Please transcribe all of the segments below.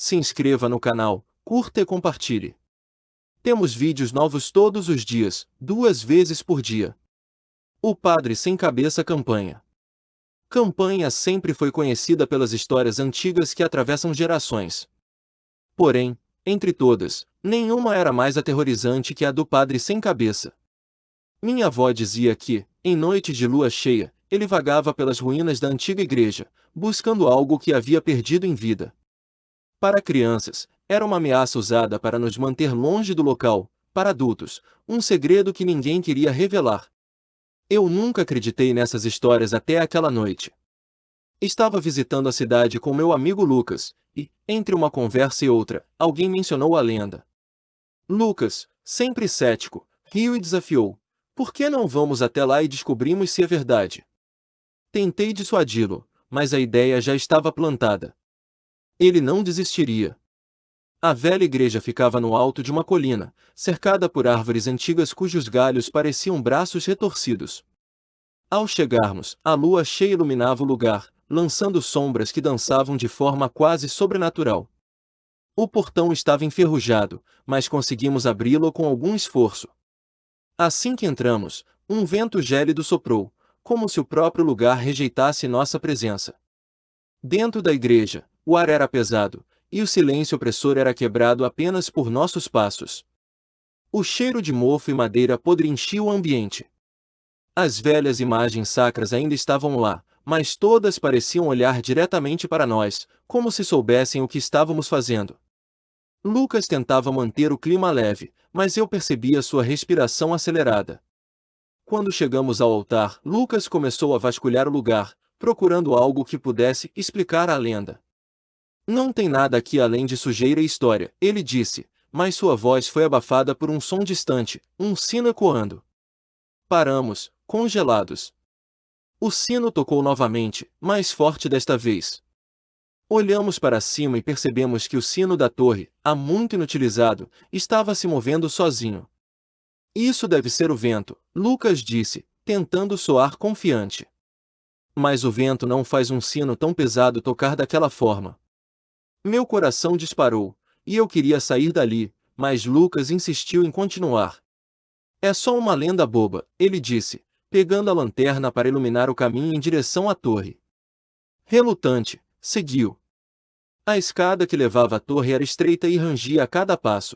se inscreva no canal, curta e compartilhe. Temos vídeos novos todos os dias, 2 vezes por dia. O Padre Sem Cabeça Campanha. Campanha sempre foi conhecida pelas histórias antigas que atravessam gerações. Porém, entre todas, nenhuma era mais aterrorizante que a do Padre Sem Cabeça. Minha avó dizia que, em noite de lua cheia, ele vagava pelas ruínas da antiga igreja, buscando algo que havia perdido em vida. Para crianças, era uma ameaça usada para nos manter longe do local; para adultos, um segredo que ninguém queria revelar. Eu nunca acreditei nessas histórias até aquela noite. Estava visitando a cidade com meu amigo Lucas, e, entre uma conversa e outra, alguém mencionou a lenda. Lucas, sempre cético, riu e desafiou: "Por que não vamos até lá e descobrimos se é verdade?" Tentei dissuadi-lo, mas a ideia já estava plantada. Ele não desistiria. A velha igreja ficava no alto de uma colina, cercada por árvores antigas cujos galhos pareciam braços retorcidos. Ao chegarmos, a lua cheia iluminava o lugar, lançando sombras que dançavam de forma quase sobrenatural. O portão estava enferrujado, mas conseguimos abri-lo com algum esforço. Assim que entramos, um vento gélido soprou, como se o próprio lugar rejeitasse nossa presença. Dentro da igreja, o ar era pesado, e o silêncio opressor era quebrado apenas por nossos passos. O cheiro de mofo e madeira podre enchia o ambiente. As velhas imagens sacras ainda estavam lá, mas todas pareciam olhar diretamente para nós, como se soubessem o que estávamos fazendo. Lucas tentava manter o clima leve, mas eu percebia sua respiração acelerada. Quando chegamos ao altar, Lucas começou a vasculhar o lugar, procurando algo que pudesse explicar a lenda. "Não tem nada aqui além de sujeira e história", ele disse, mas sua voz foi abafada por um som distante, um sino ecoando. Paramos, congelados. O sino tocou novamente, mais forte desta vez. Olhamos para cima e percebemos que o sino da torre, há muito inutilizado, estava se movendo sozinho. "Isso deve ser o vento", Lucas disse, tentando soar confiante. Mas o vento não faz um sino tão pesado tocar daquela forma. Meu coração disparou, e eu queria sair dali, mas Lucas insistiu em continuar. "É só uma lenda boba", ele disse, pegando a lanterna para iluminar o caminho em direção à torre. Relutante, seguiu. A escada que levava à torre era estreita e rangia a cada passo.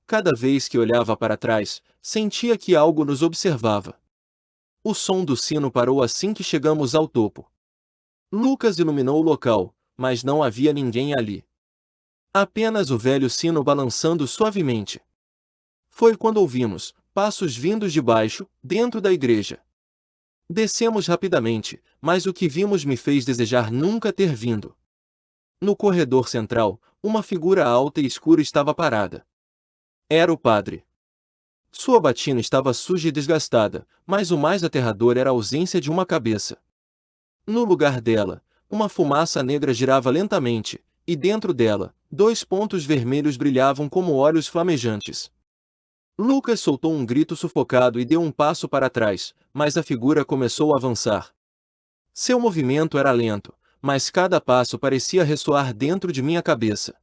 Cada vez que olhava para trás, sentia que algo nos observava. O som do sino parou assim que chegamos ao topo. Lucas iluminou o local, mas não havia ninguém ali. Apenas o velho sino balançando suavemente. Foi quando ouvimos passos vindos de baixo, dentro da igreja. Descemos rapidamente, mas o que vimos me fez desejar nunca ter vindo. No corredor central, uma figura alta e escura estava parada. Era o padre. Sua batina estava suja e desgastada, mas o mais aterrador era a ausência de uma cabeça. No lugar dela, uma fumaça negra girava lentamente, e dentro dela, 2 pontos vermelhos brilhavam como olhos flamejantes. Lucas soltou um grito sufocado e deu um passo para trás, mas a figura começou a avançar. Seu movimento era lento, mas cada passo parecia ressoar dentro de minha cabeça.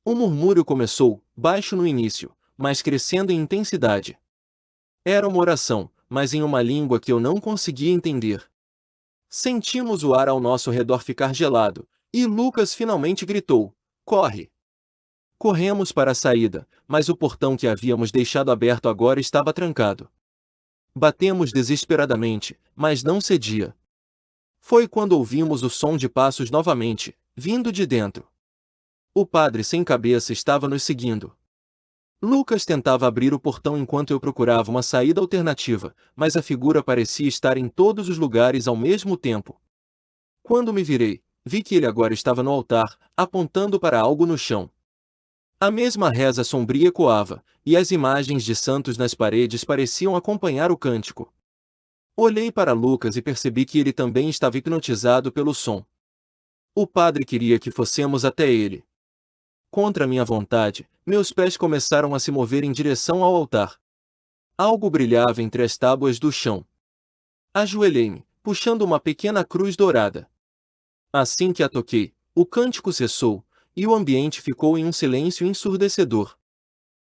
O murmúrio começou, baixo no início, mas crescendo em intensidade. Era uma oração, mas em uma língua que eu não conseguia entender. Sentimos o ar ao nosso redor ficar gelado, e Lucas finalmente gritou: "Corre!" Corremos para a saída, mas o portão que havíamos deixado aberto agora estava trancado. Batemos desesperadamente, mas não cedia. Foi quando ouvimos o som de passos novamente, vindo de dentro. O padre sem cabeça estava nos seguindo. Lucas tentava abrir o portão enquanto eu procurava uma saída alternativa, mas a figura parecia estar em todos os lugares ao mesmo tempo. Quando me virei, vi que ele agora estava no altar, apontando para algo no chão. A mesma reza sombria ecoava, e as imagens de santos nas paredes pareciam acompanhar o cântico. Olhei para Lucas e percebi que ele também estava hipnotizado pelo som. O padre queria que fossemos até ele. Contra minha vontade, meus pés começaram a se mover em direção ao altar. Algo brilhava entre as tábuas do chão. Ajoelhei-me, puxando uma pequena cruz dourada. Assim que a toquei, o cântico cessou, e o ambiente ficou em um silêncio ensurdecedor.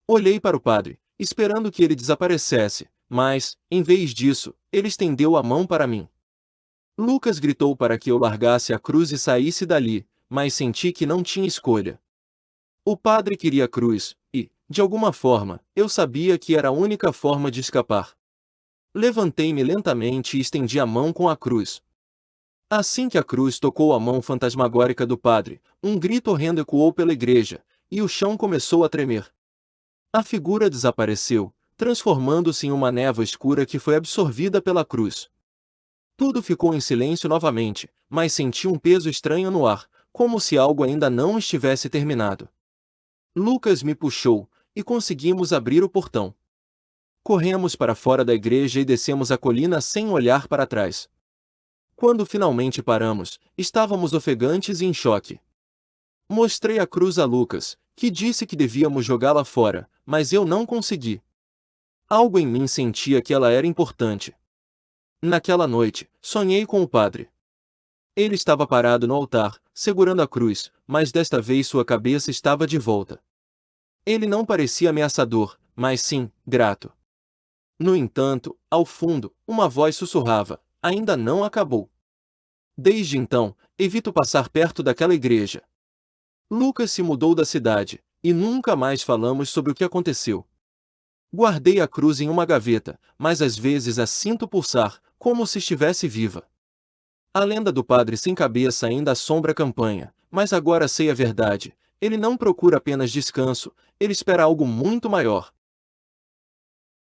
Olhei para o padre, esperando que ele desaparecesse, mas, em vez disso, ele estendeu a mão para mim. Lucas gritou para que eu largasse a cruz e saísse dali, mas senti que não tinha escolha. O padre queria a cruz, e, de alguma forma, eu sabia que era a única forma de escapar. Levantei-me lentamente e estendi a mão com a cruz. Assim que a cruz tocou a mão fantasmagórica do padre, um grito horrendo ecoou pela igreja, e o chão começou a tremer. A figura desapareceu, transformando-se em uma névoa escura que foi absorvida pela cruz. Tudo ficou em silêncio novamente, mas senti um peso estranho no ar, como se algo ainda não estivesse terminado. Lucas me puxou, e conseguimos abrir o portão. Corremos para fora da igreja e descemos a colina sem olhar para trás. Quando finalmente paramos, estávamos ofegantes e em choque. Mostrei a cruz a Lucas, que disse que devíamos jogá-la fora, mas eu não consegui. Algo em mim sentia que ela era importante. Naquela noite, sonhei com o padre. Ele estava parado no altar, segurando a cruz, mas desta vez sua cabeça estava de volta. Ele não parecia ameaçador, mas sim, grato. No entanto, ao fundo, uma voz sussurrava: ainda não acabou. Desde então, evito passar perto daquela igreja. Lucas se mudou da cidade, e nunca mais falamos sobre o que aconteceu. Guardei a cruz em uma gaveta, mas às vezes a sinto pulsar, como se estivesse viva. A lenda do padre sem cabeça ainda assombra a campanha, mas agora sei a verdade. Ele não procura apenas descanso, ele espera algo muito maior.